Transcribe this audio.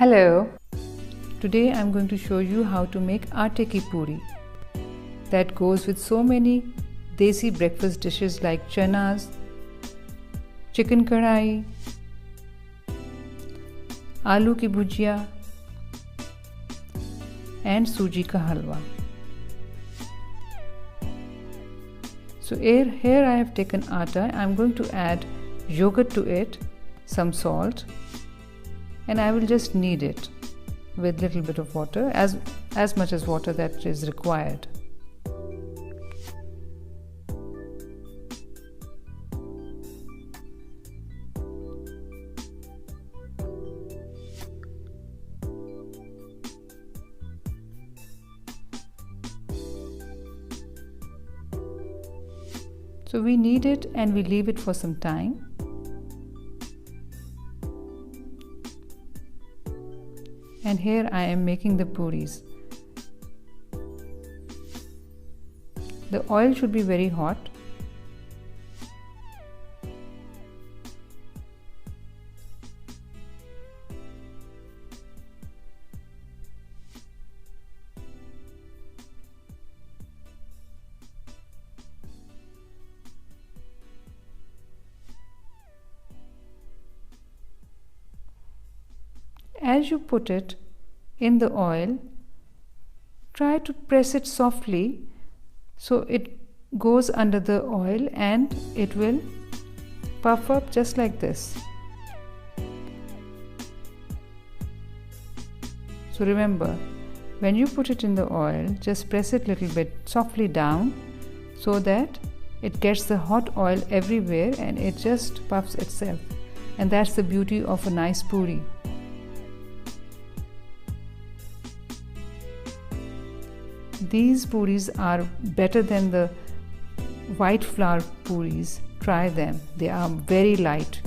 Hello! Today I'm going to show you how to make Aatey ki puri that goes with so many desi breakfast dishes like chanas, chicken kadai, aloo ki bhujia and suji ka halwa. So here I have taken atta. I'm going to add yogurt to it, some salt, and I will just knead it with little bit of water, as much as water that is required. So we knead it and we leave it for some time. And here I am making the puris. The oil should be very hot. As you put it in the oil, try to press it softly so it goes under the oil and it will puff up just like this. So remember, when you put it in the oil, just press it a little bit softly down so that it gets the hot oil everywhere and it just puffs itself. And that's the beauty of a nice puri. These puris are better than the white flour puris. Try them. They are very light.